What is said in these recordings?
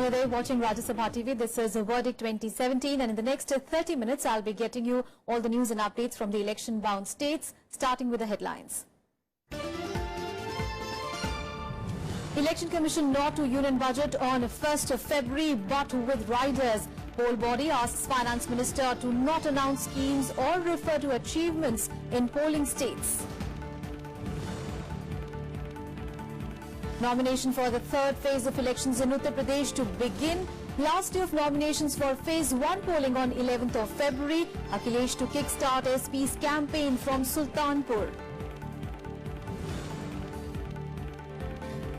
Hello there, watching Rajya Sabha TV. This is Verdict 2017, and in the next 30 minutes, I'll be getting you all the news and updates from the election-bound states, starting with the headlines. Election Commission nod to Union Budget on 1st of February, but with riders. Poll body asks Finance Minister to not announce schemes or refer to achievements in polling states. Nomination for the third phase of elections in Uttar Pradesh to begin. Last day of nominations for phase 1 polling on 11th of February. Akhilesh to kickstart SP's campaign from Sultanpur.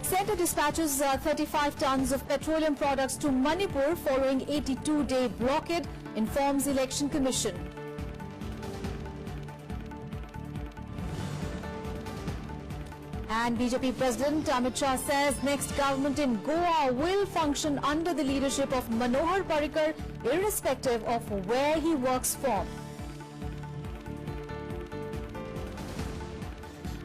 Centre dispatches 35 tons of petroleum products to Manipur following 82-day blockade, informs Election Commission. And BJP President Amit Shah says next government in Goa will function under the leadership of Manohar Parrikar, irrespective of where he works from.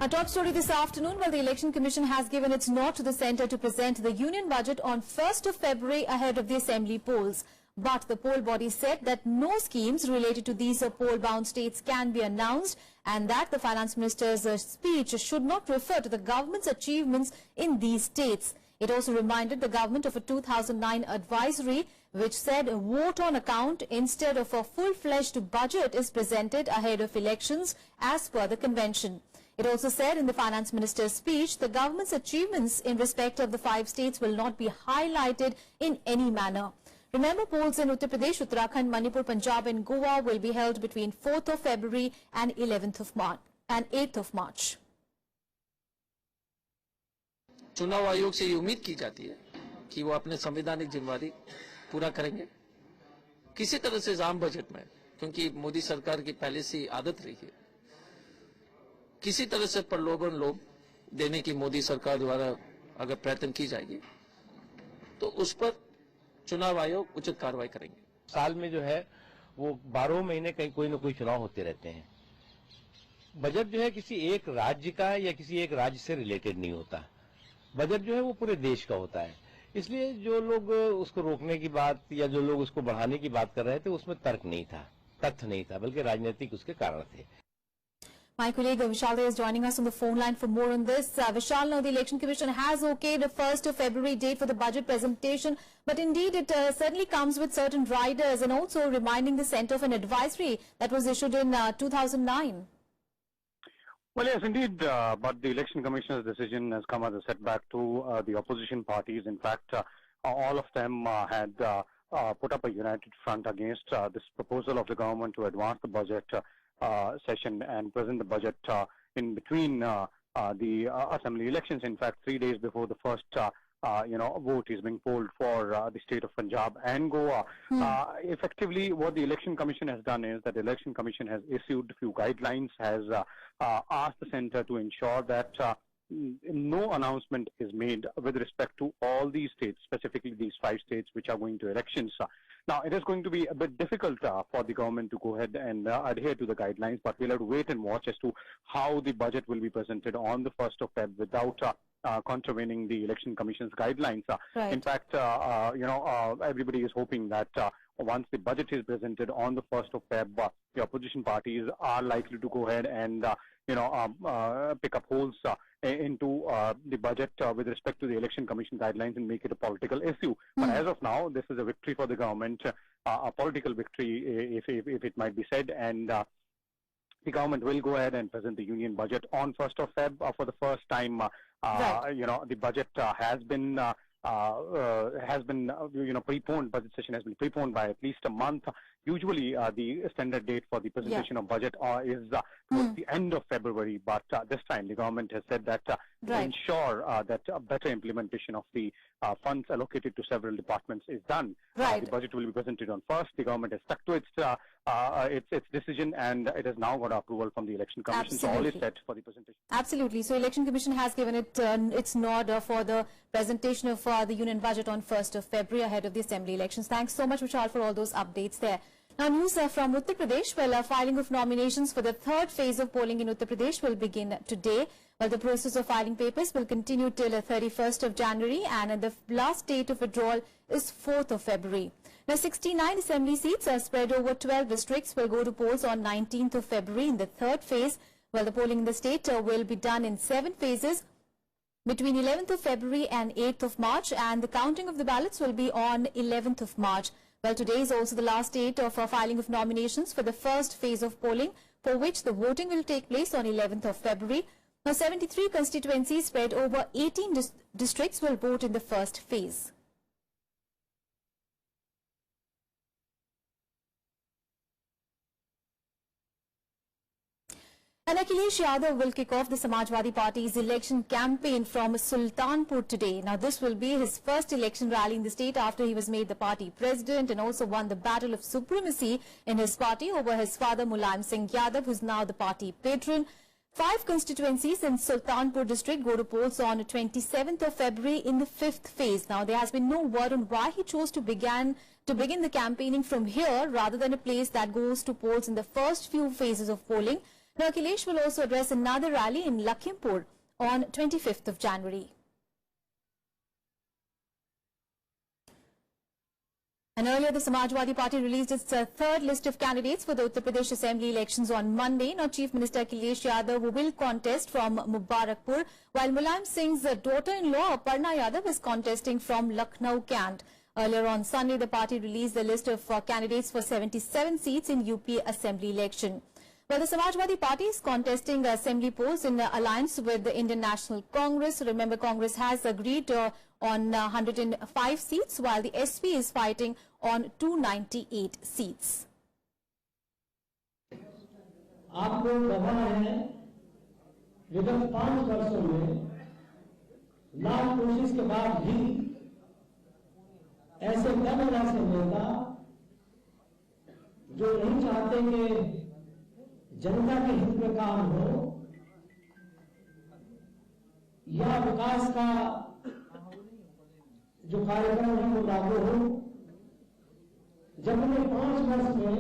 Our top story this afternoon, the Election Commission has given its nod to the centre to present the Union Budget on 1st of February ahead of the Assembly polls. But the poll body said that no schemes related to these poll-bound states can be announced, and that the Finance Minister's speech should not refer to the government's achievements in these states. It also reminded the government of a 2009 advisory which said a vote on account instead of a full-fledged budget is presented ahead of elections as per the convention. It also said in the Finance Minister's speech the government's achievements in respect of the 5 states will not be highlighted in any manner. Remember, polls in Uttar Pradesh, Uttarakhand, Manipur, Punjab and Goa will be held between 4th of February and 11th of March and 8th of March. चुनाव आयोग से ये उम्मीद की जाती है कि वो अपने संवैधानिक जिम्मेदारी पूरा करेंगे किसी तरह से आम बजट में, क्योंकि मोदी सरकार की पहले से आदत रही है किसी तरह से प्रलोभन लोभ देने की मोदी सरकार द्वारा अगर प्रयत्न की जाएगी तो उस पर चुनाव आयोग उचित कार्रवाई करेंगे। साल में जो है वो 12 महीने कहीं कोई न कोई चुनाव होते रहते हैं। बजट जो है किसी एक राज्य का या किसी एक राज्य से रिलेटेड नहीं होता। बजट जो है वो पूरे देश का होता है। इसलिए जो लोग उसको रोकने की बात या जो लोग उसको बढ़ाने की बात कर रहे थे उसमें तर्क नहीं था, तथ्य नहीं था, बल्कि राजनीतिक उसके कारण थे। My colleague Vishal is joining us on the phone line for more on this. Vishal, now the Election Commission has okayed the 1st of February date for the budget presentation, but indeed it certainly comes with certain riders and also reminding the centre of an advisory that was issued in 2009. Well, yes, indeed, but the Election Commission's decision has come as a setback to the opposition parties. In fact, all of them had put up a united front against this proposal of the government to advance the budget session and present the budget in between the assembly elections. In fact, 3 days before the first vote is being polled for the state of Punjab and Goa. Effectively, what the Election Commission has done is that the Election Commission has issued a few guidelines, has asked the centre to ensure that no announcement is made with respect to all these states, specifically these 5 states which are going to elections. Now, it is going to be a bit difficult for the government to go ahead and adhere to the guidelines, but we'll have to wait and watch as to how the budget will be presented on the 1st of Feb without contravening the Election Commission's guidelines. Right. In fact, everybody is hoping that once the budget is presented on the 1st of Feb, the opposition parties are likely to go ahead and pick up holes into the budget with respect to the Election Commission guidelines and make it a political issue. But as of now, this is a victory for the government, a political victory, if it might be said, and the government will go ahead and present the union budget on 1st of Feb for the first time. Right. The budget has been preponed. Budget session has been preponed by at least a month. Usually, the standard date for the presentation of budget is towards the end of February. But this time, the government has said that to ensure that a better implementation of the funds allocated to several departments is done. Right. The budget will be presented on 1st. The government has stuck to its decision, and it has now got approval from the Election Commission. Absolutely. So all is set for the presentation. Absolutely. So Election Commission has given it its nod for the presentation of the Union Budget on 1st of February ahead of the Assembly elections. Thanks so much, Vishal, for all those updates there. Now, news from Uttar Pradesh. Well, filing of nominations for the third phase of polling in Uttar Pradesh will begin today. Well, the process of filing papers will continue till 31st of January, and the last date of withdrawal is 4th of February. Now, 69 assembly seats are spread over 12 districts will go to polls on 19th of February in the third phase, while the polling in the state will be done in 7 phases between 11th of February and 8th of March, and the counting of the ballots will be on 11th of March. Well, today is also the last date of filing of nominations for the first phase of polling, for which the voting will take place on 11th of February. Now, 73 constituencies spread over 18 districts will vote in the first phase. And Akhilesh Yadav will kick off the Samajwadi Party's election campaign from Sultanpur today. Now, this will be his first election rally in the state after he was made the party president and also won the battle of supremacy in his party over his father Mulayam Singh Yadav, who is now the party patron. 5 constituencies in Sultanpur district go to polls on 27th of February in the 5th phase. Now, there has been no word on why he chose to begin the campaigning from here rather than a place that goes to polls in the first few phases of polling. Now, Akhilesh will also address another rally in Lakhimpur on 25th of January. And earlier, the Samajwadi Party released its third list of candidates for the Uttar Pradesh Assembly elections on Monday. Now, Chief Minister Akhilesh Yadav will contest from Mubarakpur, while Mulayam Singh's daughter-in-law Aparna Yadav is contesting from Lucknow Cant. Earlier on Sunday, the party released the list of candidates for 77 seats in UP Assembly election. Well, the Samajwadi Party is contesting assembly polls in alliance with the Indian National Congress. Remember, Congress has agreed on 105 seats, while the SP is fighting on 298 seats. आप लोग गवाह हैं, विगत 5 वर्षों में लाख कोशिश के बाद भी ऐसे कम ऐसे नेता जो नहीं चाहते कि जनता के हित में काम हो या विकास का जो कार्यक्रम है वो लागू हो, जब उन्हें 5 वर्ष में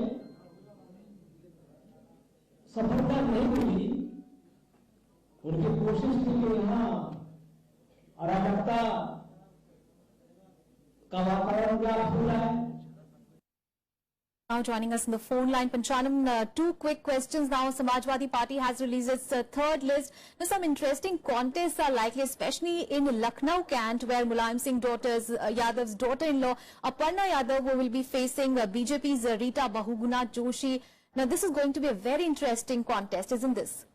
सफलता नहीं मिली, उनकी कोशिश थी कि यहाँ अराजकता का वातावरण व्याप्त हो रहा है। Now joining us on the phone line, Panchanam, 2 quick questions now. Samajwadi Party has released its third list. Now, some interesting contests are likely, especially in Lucknow Cant, where Mulayam Singh Yadav's daughter-in-law Aparna Yadav will be facing BJP's Rita Bahuguna Joshi. Now, this is going to be a very interesting contest, isn't this?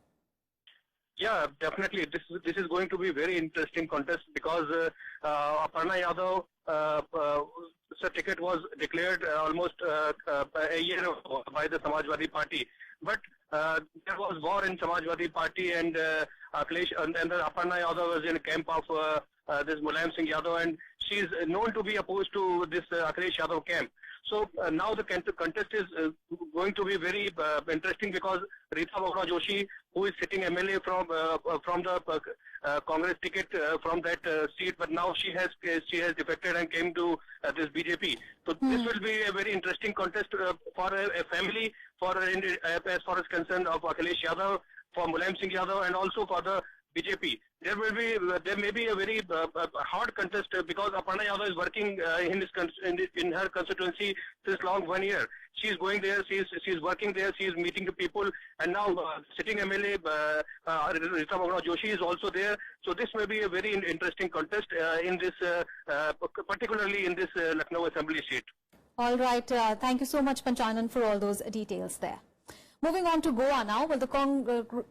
Yeah, definitely. This is going to be a very interesting contest because Aparna Yadav, her ticket was declared almost a year ago by the Samajwadi Party. But there was war in Samajwadi Party, and Akhilesh and Aparna Yadav was in the camp of this Mulayam Singh Yadav, and she is known to be opposed to this Akhilesh Yadav camp. So now the contest is going to be very interesting because Rita Bahuguna Joshi, who is sitting MLA from the Congress ticket from that seat, but now she has defected and came to this BJP. So this will be a very interesting contest for a family, as far as concerned of Akhilesh Yadav, for Mulayam Singh Yadav, and also for the BJP. There may be a very hard contest because Aparna Yadav is working in her constituency since long 1 year. She is going there, she is working there, she is meeting the people, and now sitting MLA Rita Bahuguna Joshi is also there. So this may be a very interesting contest in this, particularly in this Lucknow Assembly seat. All right. Thank you so much, Panchanan, for all those details there. Moving on to Goa now. Well, the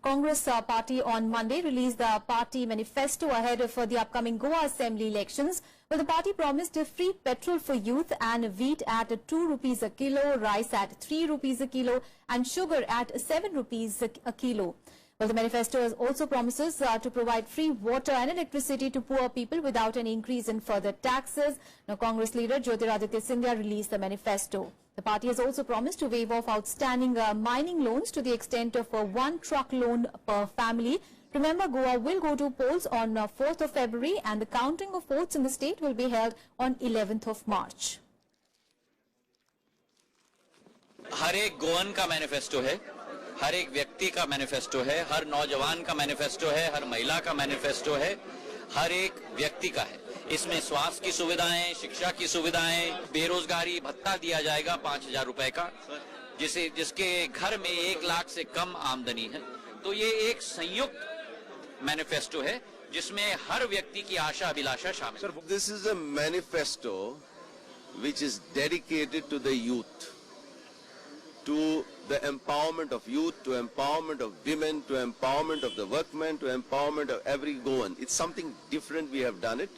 Congress party on Monday released the party manifesto ahead of the upcoming Goa Assembly elections. Well, the party promised free petrol for youth and wheat at 2 rupees a kilo, rice at 3 rupees a kilo, and sugar at 7 rupees a kilo. Well, the manifesto also promises to provide free water and electricity to poor people without any increase in further taxes. Now, Congress leader Jyotiraditya Scindia released the manifesto. The party has also promised to waive off outstanding mining loans to the extent of 1 truck loan per family. Remember, Goa will go to polls on 4th of February and the counting of votes in the state will be held on 11th of March. हर एक गोवन का manifesto है, हर एक व्यक्ति का manifesto है, हर नौजवान का manifesto है, हर महिला का मैनिफेस्टो है, हर एक व्यक्ति का है। इसमें स्वास्थ्य की सुविधाएं, शिक्षा की सुविधाएं, बेरोजगारी भत्ता दिया जाएगा 5,000 रुपए का, जिसके घर में 1 लाख से कम आमदनी है। तो ये एक संयुक्त मैनिफेस्टो है जिसमें हर व्यक्ति की आशा अभिलाषा शामिल है। This is a manifesto which is dedicated to the youth, to the empowerment of youth, to empowerment of women, to empowerment of the workmen, to empowerment of every Goan. It's something different. We have done it.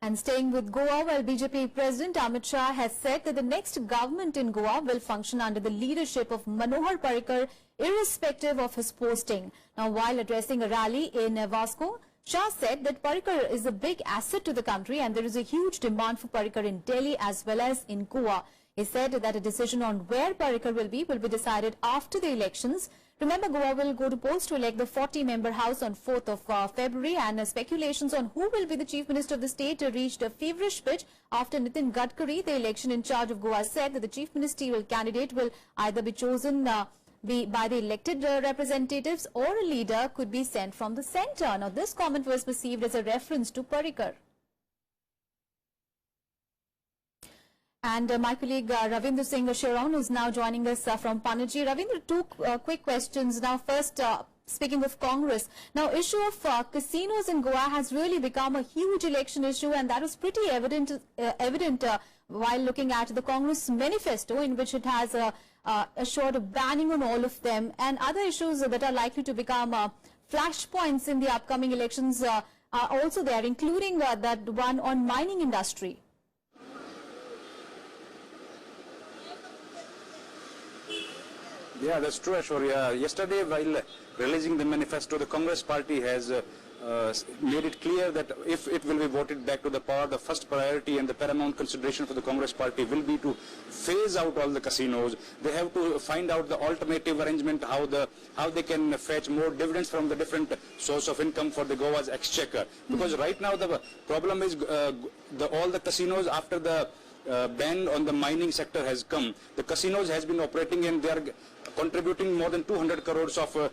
And staying with Goa, well, BJP President Amit Shah has said that the next government in Goa will function under the leadership of Manohar Parrikar, irrespective of his posting. Now, while addressing a rally in Vasco, Shah said that Parrikar is a big asset to the country and there is a huge demand for Parrikar in Delhi as well as in Goa. He said that a decision on where Parrikar will be decided after the elections. Remember, Goa will go to polls to elect the 40-member House on 4th of February, and speculations on who will be the Chief Minister of the state reached a feverish pitch after Nitin Gadkari, the election in charge of Goa, said that the Chief Ministerial candidate will either be chosen by the elected representatives or a leader could be sent from the centre. Now, this comment was perceived as a reference to Parrikar. And my colleague Ravindra Singh Sharon is now joining us from Panaji. Ravindra, two quick questions. Now, first, speaking of Congress, now issue of casinos in Goa has really become a huge election issue, and that was pretty evident while looking at the Congress manifesto, in which it has assured a banning on all of them, and other issues that are likely to become flashpoints in the upcoming elections are also there, including that one on mining industry. Yeah, that's true, Aishwarya. Yesterday, while releasing the manifesto, the Congress party has made it clear that if it will be voted back to the power, the first priority and the paramount consideration for the Congress party will be to phase out all the casinos. They have to find out the alternative arrangement, how they can fetch more dividends from the different source of income for the Goa's exchequer. Because right now the problem is all the casinos, after the ban on the mining sector has come, the casinos has been operating and they are contributing more than 200 crores of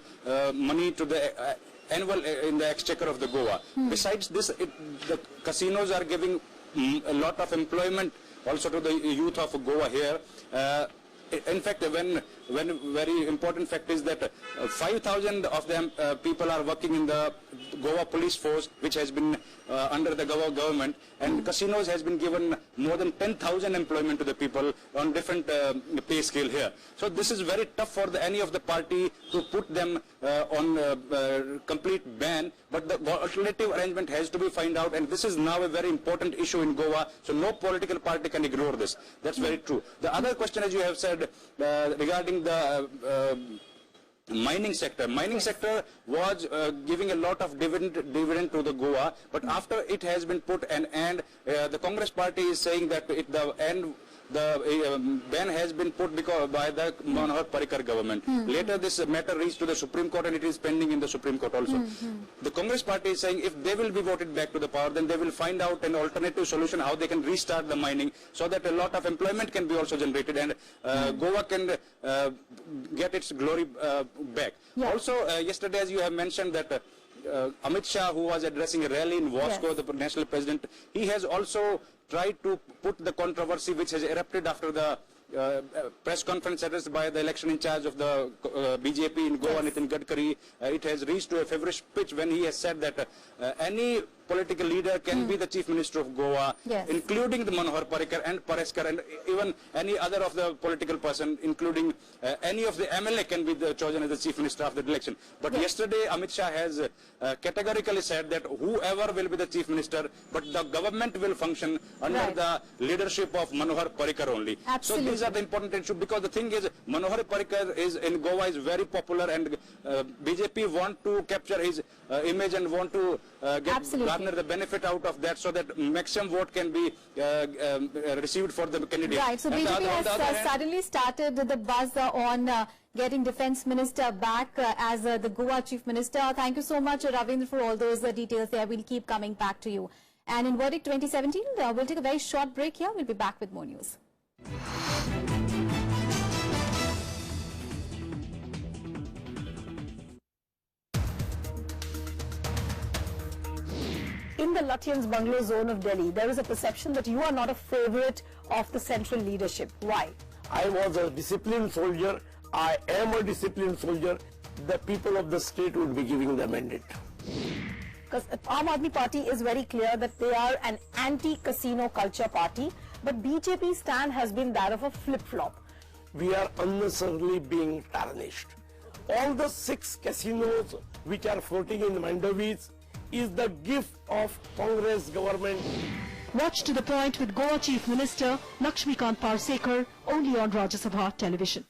money to the annual in the exchequer of the Goa. Besides this, the casinos are giving a lot of employment also to the youth of Goa here. In fact, when very important fact is that 5,000 of them people are working in the Goa police force, which has been under the Goa government, and casinos has been given more than 10,000 employment to the people on different pay scale here. So this is very tough for any of the party to put them on complete ban, but the alternative arrangement has to be found out, and this is now a very important issue in Goa, so no political party can ignore this. That's very true. The other question, as you have said, regarding the mining sector. Mining sector was giving a lot of dividend to the Goa, but after it has been put an end, the Congress party is saying that the ban has been put by the Manohar Parrikar government. Later this matter reached to the Supreme Court and it is pending in the Supreme Court also. The Congress party is saying if they will be voted back to the power, then they will find out an alternative solution how they can restart the mining so that a lot of employment can be also generated and Goa can get its glory back. Yeah. Also, yesterday, as you have mentioned that Amit Shah, who was addressing a rally in Vasco, the national president, he has also tried to put the controversy which has erupted after the press conference addressed by the election in charge of the BJP in Goa, Nitin Gadkari. It has reached to a feverish pitch when he has said that any political leader can be the Chief Minister of Goa, including the Manohar Parrikar and Parrikar, and even any other of the political person, including any of the MLA can be chosen as the Chief Minister after the election. But yesterday, Amit Shah has categorically said that whoever will be the Chief Minister, but the government will function under the leadership of Manohar Parrikar only. Absolutely. So these are the important issues, because the thing is, Manohar Parrikar is in Goa is very popular, and BJP want to capture his image and want to garner the benefit out of that, so that maximum vote can be received for the candidate. Right. So BJP has suddenly started the buzz on getting Defence Minister back as the Goa Chief Minister. Thank you so much, Ravindra, for all those details there. We'll keep coming back to you. And in Verdict 2017, we'll take a very short break here. We'll be back with more news. in the Lutyens bungalow zone of Delhi, there is a perception that you are not a favorite of the central leadership. Why? I was a disciplined soldier. I am a disciplined soldier. The people of the state would be giving the mandate. Because Aam Aadmi Party is very clear that they are an anti-casino culture party, but BJP's stand has been that of a flip-flop. We are unnecessarily being tarnished. All the 6 casinos which are floating in Mandavis is the gift of Congress government. Watch To The Point with Goa Chief Minister Lakshmikant Parsekar only on Rajya Sabha television.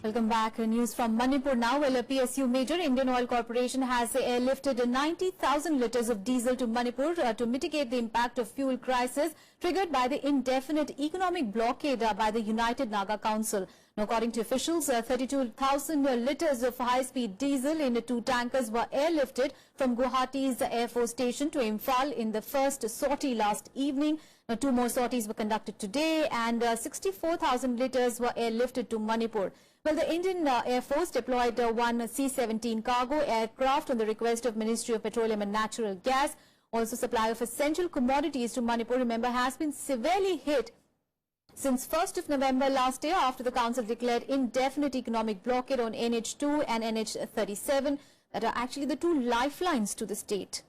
Welcome back. News from Manipur now. Well, a PSU major, Indian Oil Corporation, has airlifted 90,000 litres of diesel to Manipur to mitigate the impact of fuel crisis triggered by the indefinite economic blockade by the United Naga Council. Now, according to officials, 32,000 litres of high-speed diesel in 2 tankers were airlifted from Guwahati's Air Force Station to Imphal in the first sortie last evening. Now, 2 more sorties were conducted today, and 64,000 litres were airlifted to Manipur. Well, the Indian Air Force deployed 1 C-17 cargo aircraft on the request of Ministry of Petroleum and Natural Gas. Also, supply of essential commodities to Manipur, remember, has been severely hit since 1st of November last year after the Council declared indefinite economic blockade on NH2 and NH37 that are actually the 2 lifelines to the state.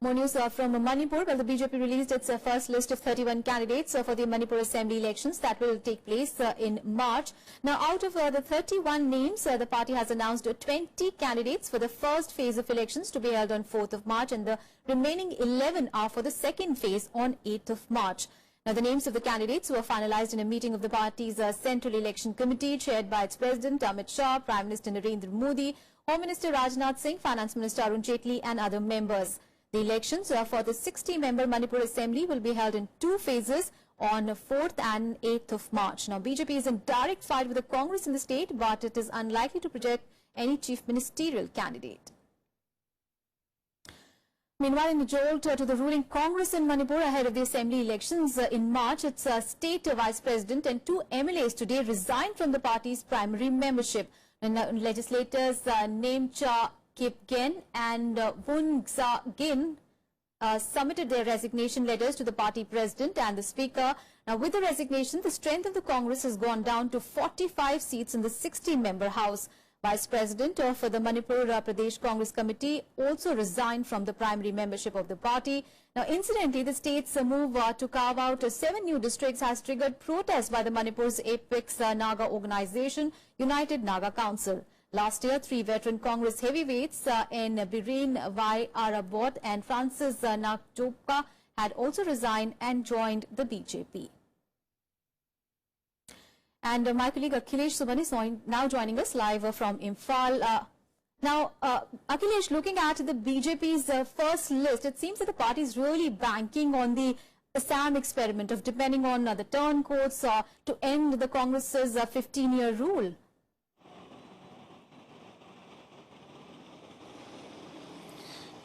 More news from Manipur. Well, the BJP released its first list of 31 candidates for the Manipur Assembly elections that will take place in March. Now, out of the 31 names, the party has announced 20 candidates for the first phase of elections to be held on 4th of March, and the remaining 11 are for the second phase on 8th of March. Now, the names of the candidates were finalized in a meeting of the party's Central Election Committee chaired by its President Amit Shah, Prime Minister Narendra Modi, Home Minister Rajnath Singh, Finance Minister Arun Jaitley and other members. The elections for the 60-member Manipur Assembly will be held in 2 phases on 4th and 8th of March. Now, BJP is in direct fight with the Congress in the state, but it is unlikely to project any chief ministerial candidate. Meanwhile, in a jolt to the ruling Congress in Manipur ahead of the Assembly elections in March, its state vice president and 2 MLAs today resigned from the party's primary membership. Legislators Nemcha Kipgen and Woon Gza-gin submitted their resignation letters to the party president and the speaker. Now, with the resignation, the strength of the Congress has gone down to 45 seats in the 60-member House. Vice President of the Manipur Pradesh Congress Committee also resigned from the primary membership of the party. Now, incidentally, the state's move to carve out 7 new districts has triggered protests by the Manipur's apex Naga organization, United Naga Council. Last year, 3 veteran Congress heavyweights in Bireen Y. Arabot and Francis Nakjopka had also resigned and joined the BJP. And my colleague Akhilesh Suman is now joining us live from Imphal. Now, Akhilesh, looking at the BJP's first list, it seems that the party is really banking on the Assam experiment of depending on the turncoats to end the Congress's 15-year rule.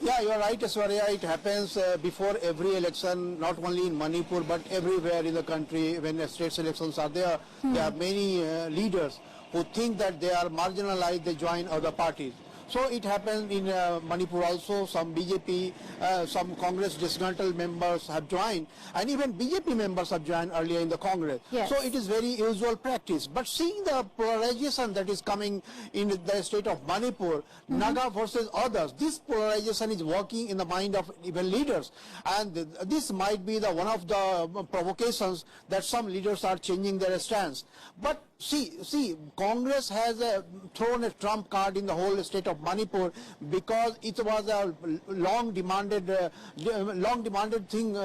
Yeah, you're right, Aswarya. It happens before every election, not only in Manipur, but everywhere in the country. When the state elections are there, there are many leaders who think that they are marginalized, they join other parties. So it happened in Manipur also. Some BJP, some Congress disgruntled members have joined, and even BJP members have joined earlier in the Congress. Yes. So it is very usual practice. But seeing the polarization that is coming in the state of Manipur, Naga versus others, this polarization is working in the mind of even leaders, and this might be the one of the provocations that some leaders are changing their stance. But see, Congress has thrown a trump card in the whole state of Manipur because it was a long demanded thing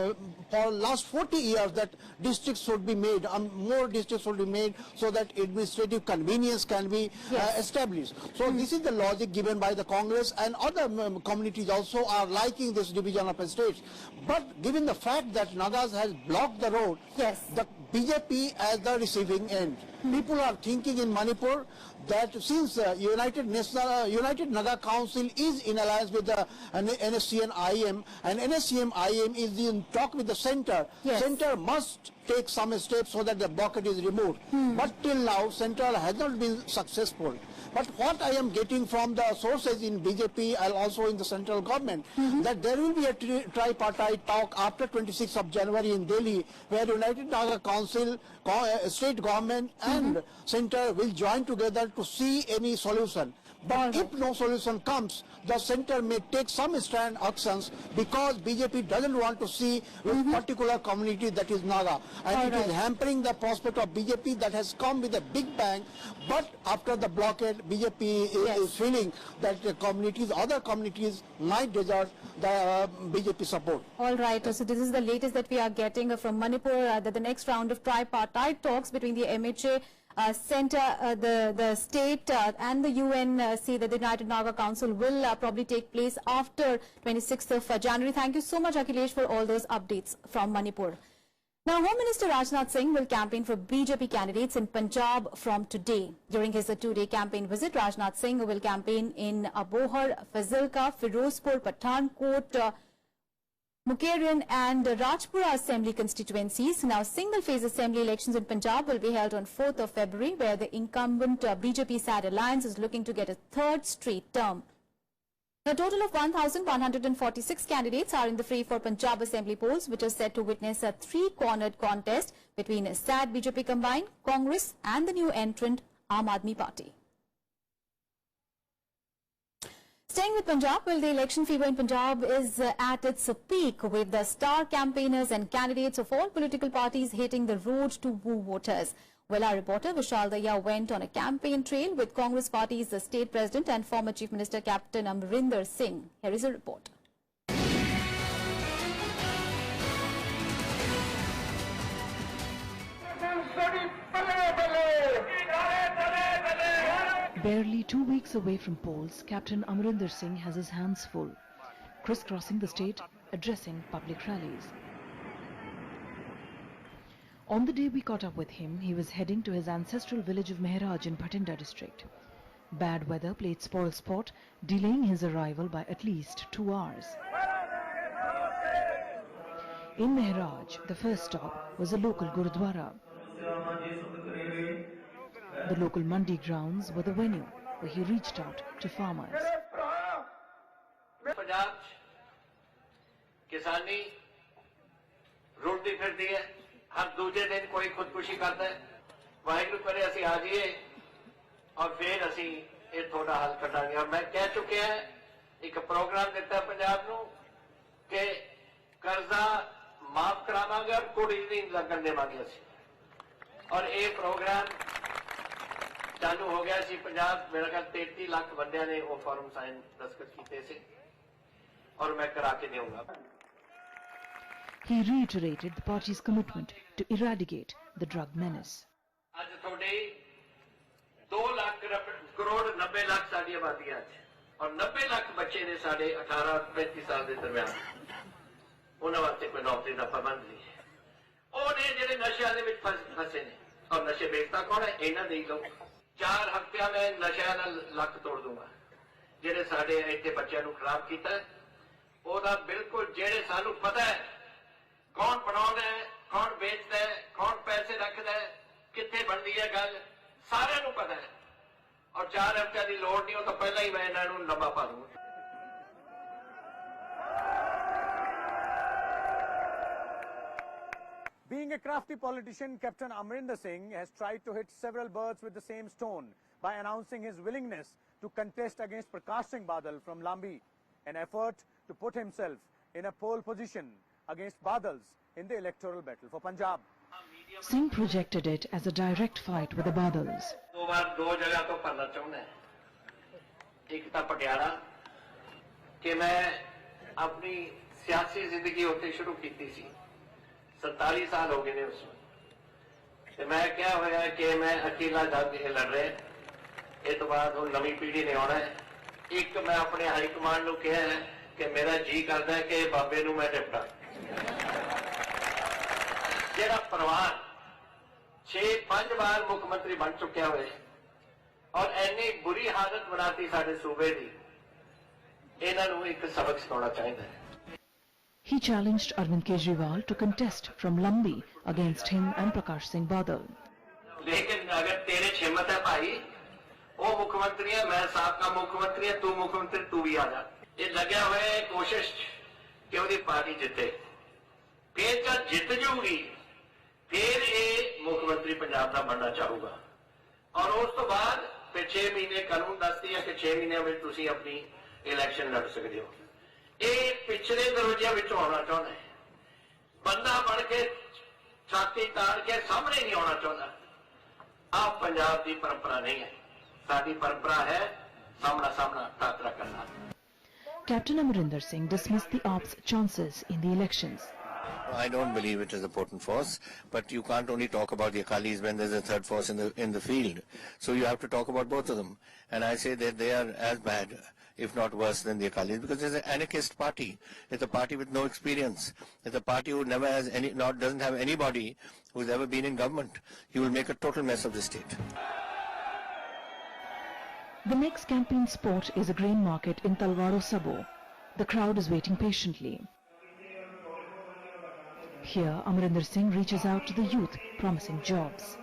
for last 40 years that districts should be made, more districts should be made so that administrative convenience can be established. So this is the logic given by the Congress, and other communities also are liking this division of states. But given the fact that Nagas has blocked the road, the BJP as the receiving end. people are thinking in Manipur that since United Naga Council is in alliance with the NSC and IM, and NSC and IM is in talk with the center, center must take some steps so that the blockade is removed. But till now, central has not been successful. But what I am getting from the sources in BJP and also in the central government, that there will be a tripartite talk after 26th of January in Delhi, where United Naga Council, state government and center will join together to see any solution. But if no solution comes, the center may take some stand actions because BJP doesn't want to see with particular community, that is Naga. And it is hampering the prospect of BJP that has come with a big bang. But after the blockade, BJP is feeling that the communities, other communities might desert the BJP support. All right. So this is the latest that we are getting from Manipur, that the next round of tripartite talks between the MHA, Centre, the state and the UN say that the United Naga Council will probably take place after 26th of January. Thank you so much, Akhilesh, for all those updates from Manipur. Now, Home Minister Rajnath Singh will campaign for BJP candidates in Punjab from today. During his two-day campaign visit, Rajnath Singh will campaign in Abohar, Fazilka, Firozpur, Pathankot, Mukerin and Rajpura Assembly constituencies. Now, single-phase assembly elections in Punjab will be held on 4th of February, where the incumbent BJP SAD alliance is looking to get a third straight term. A total of 1,146 candidates are in the fray for Punjab Assembly polls, which is set to witness a three-cornered contest between SAD BJP combined, Congress and the new entrant Aam Aadmi Party. Staying with Punjab, well, the election fever in Punjab is at its peak, with the star campaigners and candidates of all political parties hitting the road to woo voters. Well, our reporter Vishal Daya went on a campaign trail with Congress Party's state president and former Chief Minister Captain Amrinder Singh. Here is a report. Barely 2 weeks away from polls, Captain Amrinder Singh has his hands full, crisscrossing the state, addressing public rallies. On the day we caught up with him, he was heading to his ancestral village of Mehraj in Bhatinda district. Bad weather played spoil sport, delaying his arrival by at least 2 hours. In Mehraj, the first stop was a local Gurudwara. The local Mandi grounds were the venue where he reached out to farmers. Punjab किसानी रुलती फिरती है, हर दूजे दिन कोई खुदकुशी करता है। वाहिगुरू करे असी आ जाइए और फिर असी ये थोड़ा हल कटांगे। और मैं कह चुके हैं, एक प्रोग्राम दिता है पंजाब नूं कि कर्जा माफ करावांगे और कुड़ी नहीं लगन देवांगे असी। और ये प्रोग्राम चालू हो गया सी पंजाब, मेरा ख्याल 33 लाख बंदियां ने वो फॉर्म साइन दस्तखत कीते सी और मैं करा के देऊंगा। He reiterated the party's commitment to eradicate the drug menace. आज थोड़े 2 लाख करोड़ 90 लाख साडी आबादी आज और 90 लाख बच्चे ने साढ़े 18-35 साल के दरमियान उन्होंने वास्ते कोई नौकरी का प्रबंध नहीं है। और ये जेडे नशे दे विच फसे ने और नशे बेचता कौन है? इन्हां दे लोग। 4 हफ्तियां में नशा नाल लक तोड़ दूंगा जेडे साडे इत्थे बच्चों नूं खराब कीता है। ओदा बिल्कुल जेडे सानू पता है कौन बनाउंदा है, कौन बेचता है, कौन पैसे रखता है, कित्थे बनदी है गल, सारे नूं पता है। और 4 हफ्तियां दी लोड़ नहीं हो तो पहला ही मैं इन्हां नूं लम्बा पा दूंगा। Being a crafty politician, Captain Amrinder Singh has tried to hit several birds with the same stone by announcing his willingness to contest against Prakash Singh Badal from Lambi, an effort to put himself in a pole position against Badals in the electoral battle for Punjab. Singh projected it as a direct fight with the Badals. 2 बार 2 जगह तो भरना चाहता है। एक तो पटियाला कि मैं अपनी सियासी जिंदगी होते शुरू की थी, 47 साल हो गए ने उसमें। तो मैं क्या होया कि मैं अकेला जंग लड़ रहे, ये तो बाद हुण नवी पीढ़ी ने आना है। एक मैं अपने हाई कमांड नूं कहा है कि मेरा जी करता है कि बाबे नूं मैं निपटा। जेड़ा परिवार 6-5 बार मुख्यमंत्री बन चुके हुए और इन्नी बुरी हालत बनाती साडे सूबे दी, इन्हां नूं एक सबक सिखाना चाहिए। He challenged Arvind Kejriwal to contest from Lambi against him and Prakash Singh Badal. लेकिन अगर तेरे हिम्मत है भाई, वो मुख्यमंत्री है, मैं साबका मुख्यमंत्री है, तू मुख्यमंत्री, तू भी आ जा। ये लगे हुए कोशिश कि उसकी पार्टी जिते, फिर जब जित जाऊगी फिर ये मुख्यमंत्री पंजाब का बनना चाहूगा और उस तो बाद फिर 6 महीने कानून दसती है कि 6 महीने में तुम अपनी इलेक्शन लड़ सकते हो। ये पिछले दरवाजे विच आना चाहता है, बंदा बन के छाती ताड़ के सामने नहीं आना चाहता। आप पंजाब की परंपरा नहीं है, साडी परंपरा है सामना सामना टाकरा करना। Captain Amarinder Singh dismissed the AAP's chances in the elections. I don't believe it is a potent force, but you can't only talk about the Akalis when there's a third force in the field. So you have to talk about both of them. And I say that they are as bad, if not worse, than the Akalis, because it's an anarchist party. It's a party with no experience. It's a party who never has any, doesn't have anybody who's ever been in government. You will make a total mess of the state. The next campaign spot is a grain market in Talwaro Sabo. The crowd is waiting patiently. Here, Amarinder Singh reaches out to the youth, promising jobs.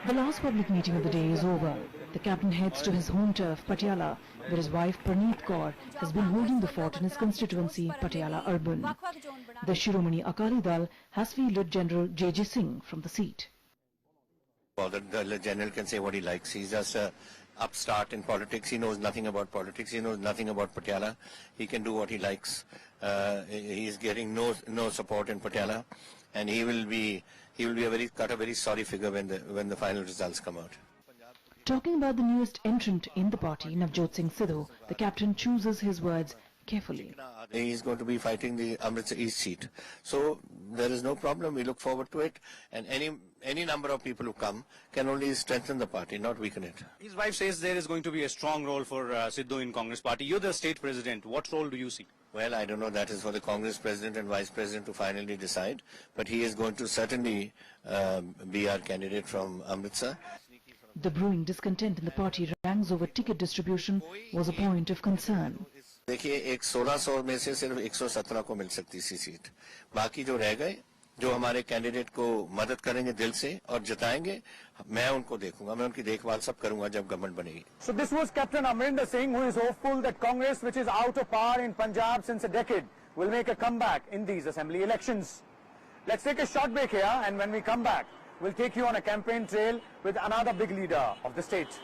The last public meeting of the day is over. The captain heads to his home turf, Patiala, where his wife Praneet Kaur has been holding the fort in his constituency, Patiala Urban. The Shiromani Akali Dal has fielded General J.J. Singh from the seat. Well, the general can say what he likes. He's just an upstart in politics. He knows nothing about politics. He knows nothing about Patiala. He can do what he likes. He's getting no support in Patiala, and he will be cut a very sorry figure when the final results come out. Talking about the newest entrant in the party, Navjot Singh Sidhu, the captain chooses his words carefully. He is going to be fighting the Amritsar East seat. So there is no problem. We look forward to it. And any number of people who come can only strengthen the party, not weaken it. His wife says there is going to be a strong role for Sidhu in Congress party. You're the state president. What role do you see? Well, I don't know. That is for the Congress president and vice president to finally decide. But he is going to certainly be our candidate from Amritsar. The brewing discontent in the party ranks over ticket distribution was a point of concern. देखिए, एक 1600 में से सिर्फ 117 को मिल सकती सी seat, बाकी जो रह गए, जो हमारे कैंडिडेट को मदद करेंगे दिल से और जिताएंगे, मैं उनको देखूंगा, मैं उनकी देखभाल सब करूंगा जब गवर्नमेंट बनेगी. So this was Captain Amarinder Singh, who is hopeful that Congress, which is out of power in Punjab since a decade, will make a comeback in these assembly elections. Let's take a short break here, and when we come back, we'll take you on a campaign trail with another big leader of the state.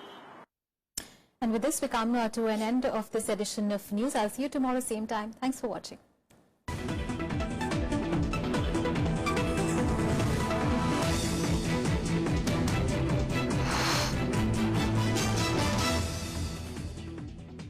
And with this, we come to an end of this edition of news. I'll see you tomorrow, same time. Thanks for watching.